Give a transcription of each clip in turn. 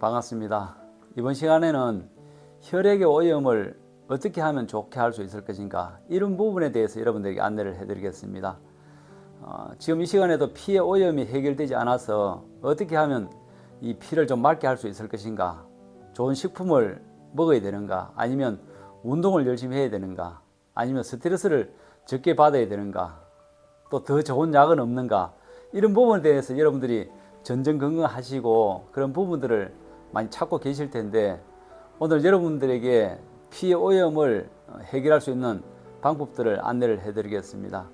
반갑습니다. 이번 시간에는 혈액의 오염을 어떻게 하면 좋게 할 수 있을 것인가, 이런 부분에 대해서 여러분들에게 안내를 해드리겠습니다. 지금 이 시간에도 피의 오염이 해결되지 않아서 어떻게 하면 이 피를 좀 맑게 할 수 있을 것인가, 좋은 식품을 먹어야 되는가, 아니면 운동을 열심히 해야 되는가, 아니면 스트레스를 적게 받아야 되는가, 또 더 좋은 약은 없는가, 이런 부분에 대해서 여러분들이 전전긍긍하시고 그런 부분들을 많이 찾고 계실 텐데, 오늘 여러분들에게 피의 오염을 해결할 수 있는 방법들을 안내를 해드리겠습니다.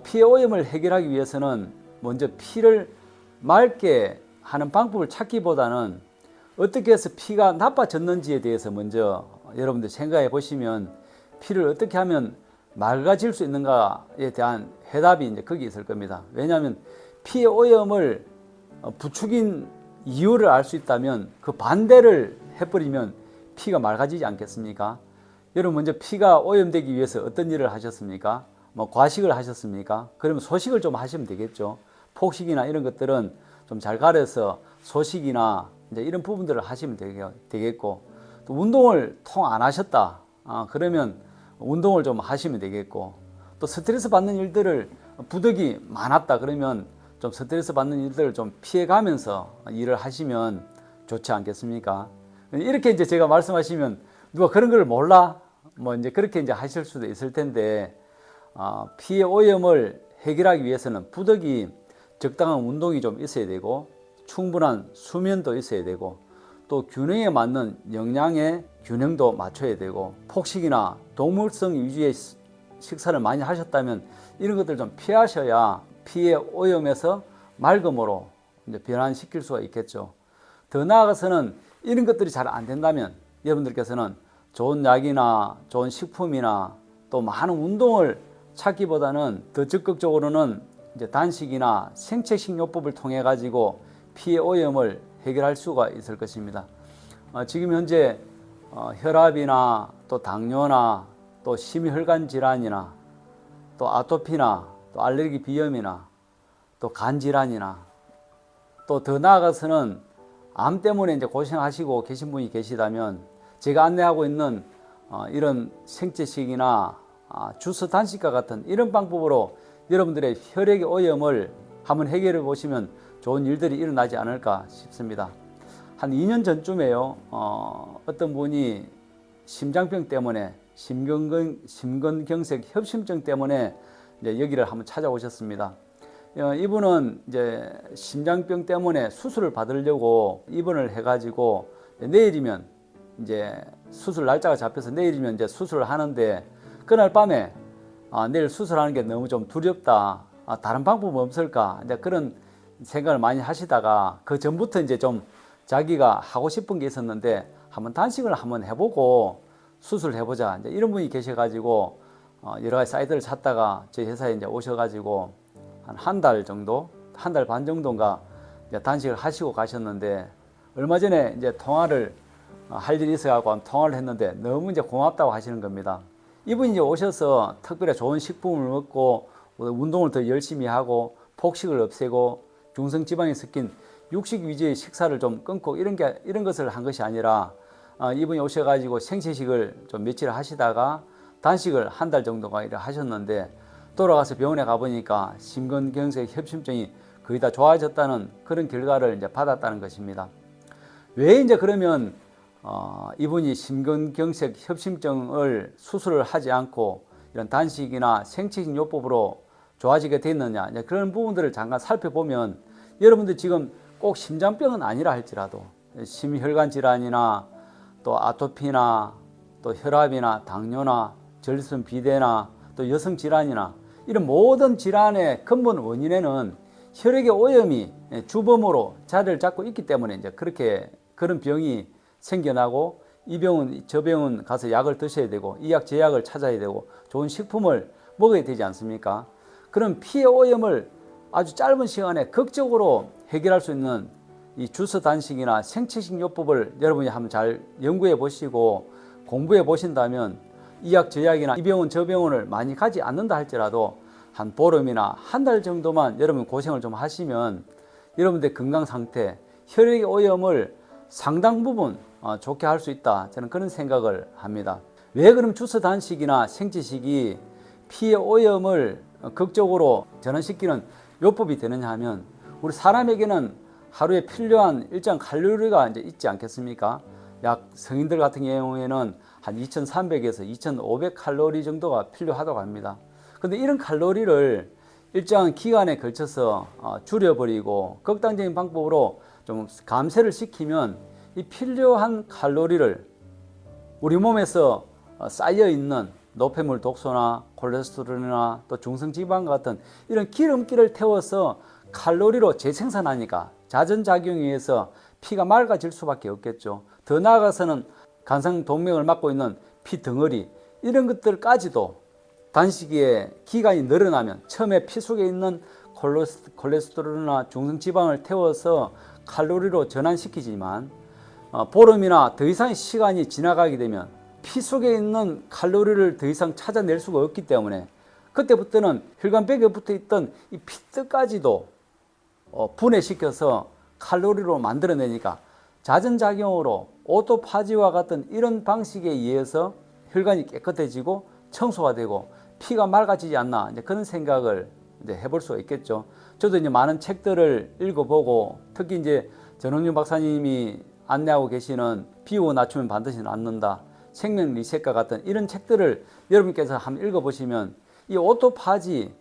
피의 오염을 해결하기 위해서는 먼저 피를 맑게 하는 방법을 찾기보다는 어떻게 해서 피가 나빠졌는지에 대해서 먼저 여러분들 생각해 보시면, 피를 어떻게 하면 맑아질 수 있는가에 대한 해답이 이제 거기 있을 겁니다. 왜냐하면 피의 오염을 부추긴 이유를 알 수 있다면 그 반대를 해버리면 피가 맑아지지 않겠습니까? 여러분, 먼저 피가 오염되기 위해서 어떤 일을 하셨습니까? 과식을 하셨습니까? 그러면 소식을 좀 하시면 되겠죠. 폭식이나 이런 것들은 좀 잘 가려서 소식이나 이제 이런 부분들을 하시면 되겠고, 또 운동을 통 안 하셨다, 그러면 운동을 좀 하시면 되겠고, 또 스트레스 받는 일들을 부득이 많았다 그러면 좀 스트레스 받는 일들을 좀 피해가면서 일을 하시면 좋지 않겠습니까? 이렇게 이제 제가 말씀하시면 누가 그런 걸 몰라? 이제 그렇게 이제 하실 수도 있을 텐데, 피의 오염을 해결하기 위해서는 부득이 적당한 운동이 좀 있어야 되고, 충분한 수면도 있어야 되고, 또 균형에 맞는 영양의 균형도 맞춰야 되고, 폭식이나 동물성 위주의 식사를 많이 하셨다면 이런 것들 좀 피하셔야 피의 오염에서 맑음으로 이제 변환시킬 수가 있겠죠. 더 나아가서는 이런 것들이 잘 안 된다면 여러분들께서는 좋은 약이나 좋은 식품이나 또 많은 운동을 찾기보다는 더 적극적으로는 이제 단식이나 생체식요법을 통해 가지고 피의 오염을 해결할 수가 있을 것입니다. 지금 현재 혈압이나 또 당뇨나 또 심혈관 질환이나 또 아토피나 또 알레르기 비염이나 또 간 질환이나 또 더 나아가서는 암 때문에 이제 고생하시고 계신 분이 계시다면, 제가 안내하고 있는 이런 생체식이나 주스 단식과 같은 이런 방법으로 여러분들의 혈액의 오염을 한번 해결해 보시면 좋은 일들이 일어나지 않을까 싶습니다. 한 2년 전쯤에요, 어떤 분이 심장병 때문에, 심근경색 협심증 때문에 이제 여기를 한번 찾아오셨습니다. 이분은 이제 심장병 때문에 수술을 받으려고 입원을 해가지고, 내일이면 이제 수술 날짜가 잡혀서 내일이면 이제 수술을 하는데, 그날 밤에 내일 수술하는 게 너무 좀 두렵다, 다른 방법 없을까, 이제 그런 생각을 많이 하시다가, 그 전부터 이제 좀 자기가 하고 싶은 게 있었는데 한번 단식을 한번 해보고 수술을 해보자, 이제 이런 분이 계셔가지고 여러 가지 사이트를 찾다가 저희 회사에 이제 오셔가지고 한 달 정도, 한 달 반 정도인가 이제 단식을 하시고 가셨는데, 얼마 전에 이제 통화를 할 일이 있어가지고 통화를 했는데 너무 이제 고맙다고 하시는 겁니다. 이분이 이제 오셔서 특별히 좋은 식품을 먹고 운동을 더 열심히 하고 폭식을 없애고 중성지방이 섞인 육식 위주의 식사를 좀 끊고 이런 것을 한 것이 아니라, 이분이 오셔가지고 생체식을 좀 며칠 하시다가 단식을 한 달 정도가 이렇게 하셨는데, 돌아가서 병원에 가보니까 심근경색 협심증이 거의 다 좋아졌다는 그런 결과를 이제 받았다는 것입니다. 왜 이제 그러면 이분이 심근경색 협심증을 수술을 하지 않고 이런 단식이나 생체식 요법으로 좋아지게 됐느냐, 이제 그런 부분들을 잠깐 살펴보면, 여러분들 지금 꼭 심장병은 아니라 할지라도 심혈관 질환이나 또 아토피나 또 혈압이나 당뇨나 전립선 비대나 또 여성 질환이나 이런 모든 질환의 근본 원인에는 혈액의 오염이 주범으로 자리를 잡고 있기 때문에 이제 그런 병이 생겨나고, 이 병은 저 병은 가서 약을 드셔야 되고 이 약 제 약을 찾아야 되고 좋은 식품을 먹어야 되지 않습니까? 그럼 피의 오염을 아주 짧은 시간에 극적으로 해결할 수 있는 이 주스 단식이나 생체식 요법을 여러분이 한번 잘 연구해 보시고 공부해 보신다면, 이 약 저 약이나 이 병원 저 병원을 많이 가지 않는다 할지라도 한 보름이나 한 달 정도만 여러분 고생을 좀 하시면 여러분들 건강 상태, 혈액의 오염을 상당 부분 좋게 할 수 있다. 저는 그런 생각을 합니다. 왜 그럼 주사 단식이나 생체식이 피의 오염을 극적으로 전환시키는 요법이 되느냐 하면, 우리 사람에게는 하루에 필요한 일정 칼로리가 이제 있지 않겠습니까? 약 성인들 같은 경우에는 한 2300에서 2500 칼로리 정도가 필요하다고 합니다. 근데 이런 칼로리를 일정한 기간에 걸쳐서 줄여버리고 극단적인 방법으로 좀 감쇄를 시키면 이 필요한 칼로리를 우리 몸에서 쌓여 있는 노폐물 독소나 콜레스테롤이나 또 중성지방 같은 이런 기름기를 태워서 칼로리로 재생산하니까 자전작용에 의해서 피가 맑아질 수밖에 없겠죠. 더 나아가서는 간상동맥을 막고 있는 피 덩어리, 이런 것들까지도 단식의 기간이 늘어나면 처음에 피 속에 있는 콜레스테롤이나 중성지방을 태워서 칼로리로 전환시키지만 보름이나 더 이상의 시간이 지나가게 되면 피 속에 있는 칼로리를 더 이상 찾아낼 수가 없기 때문에 그때부터는 혈관벽에 붙어 있던 이 피뜨까지도 분해시켜서 칼로리로 만들어내니까 자전작용으로 오토파지와 같은 이런 방식에 의해서 혈관이 깨끗해지고 청소가 되고 피가 맑아지지 않나, 이제 그런 생각을 이제 해볼 수가 있겠죠. 저도 이제 많은 책들을 읽어보고, 특히 이제 전홍준 박사님이 안내하고 계시는 비오 낮추면 반드시 낫는다, 생명 리셋과 같은 이런 책들을 여러분께서 한번 읽어보시면 이 오토파지,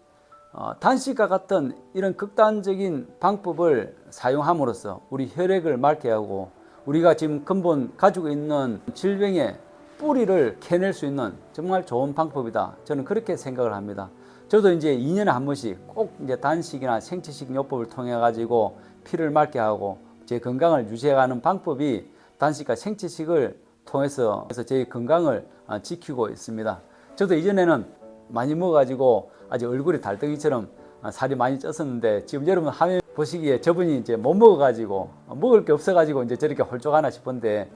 단식과 같은 이런 극단적인 방법을 사용함으로써 우리 혈액을 맑게 하고 우리가 지금 근본 가지고 있는 질병의 뿌리를 캐낼 수 있는 정말 좋은 방법이다. 저는 그렇게 생각을 합니다. 저도 이제 2년에 한 번씩 꼭 이제 단식이나 생체식 요법을 통해 가지고 피를 맑게 하고 제 건강을 유지해가는 방법이 단식과 생체식을 통해서 제 건강을 지키고 있습니다. 저도 이전에는 많이 먹어가지고 아직 얼굴이 달덩이처럼 살이 많이 쪘었는데, 지금 여러분 화면 보시기에 저분이 이제 못 먹어가지고 먹을 게 없어가지고 이제 저렇게 홀쭉하나 싶은데,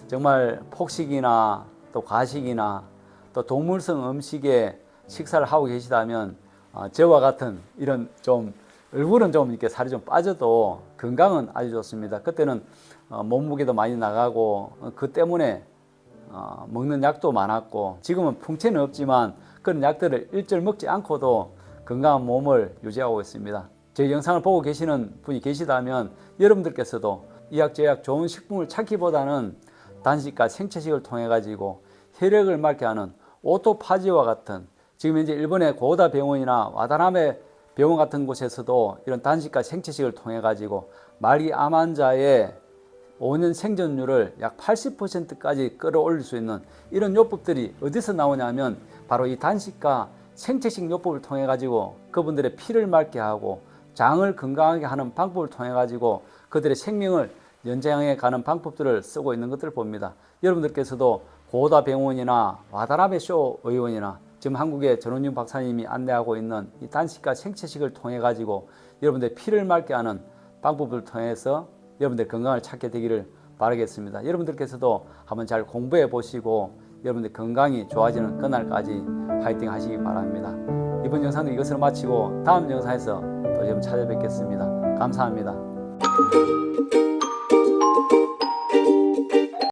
정말 폭식이나 또 과식이나 또 동물성 음식에 식사를 하고 계시다면 저와 같은 이런 좀 얼굴은 좀 이렇게 살이 좀 빠져도 건강은 아주 좋습니다. 그때는 몸무게도 많이 나가고 그 때문에 먹는 약도 많았고, 지금은 풍채는 없지만 그런 약들을 일절 먹지 않고도 건강한 몸을 유지하고 있습니다. 제 영상을 보고 계시는 분이 계시다면 여러분들께서도 이약저약 좋은 식품을 찾기보다는 단식과 생체식을 통해 가지고 혈액을 맑게 하는 오토파지와 같은, 지금 현재 일본의 고다 병원이나 와다나베 병원 같은 곳에서도 이런 단식과 생체식을 통해 가지고 말기 암 환자의 5년 생존율을 약 80%까지 끌어올릴 수 있는 이런 요법들이 어디서 나오냐면 바로 이 단식과 생체식 요법을 통해 가지고 그분들의 피를 맑게 하고 장을 건강하게 하는 방법을 통해 가지고 그들의 생명을 연장해 가는 방법들을 쓰고 있는 것들을 봅니다. 여러분들께서도 고다 병원이나 와다나베 쇼 의원이나 지금 한국의 전홍준 박사님이 안내하고 있는 이 단식과 생체식을 통해 가지고 여러분들의 피를 맑게 하는 방법을 통해서 여러분들 건강을 찾게 되기를 바라겠습니다. 여러분들께서도 한번 잘 공부해 보시고 여러분들 건강이 좋아지는 그날까지 파이팅 하시기 바랍니다. 이번 영상도 이것으로 마치고 다음 영상에서 또 여러분 찾아뵙겠습니다. 감사합니다.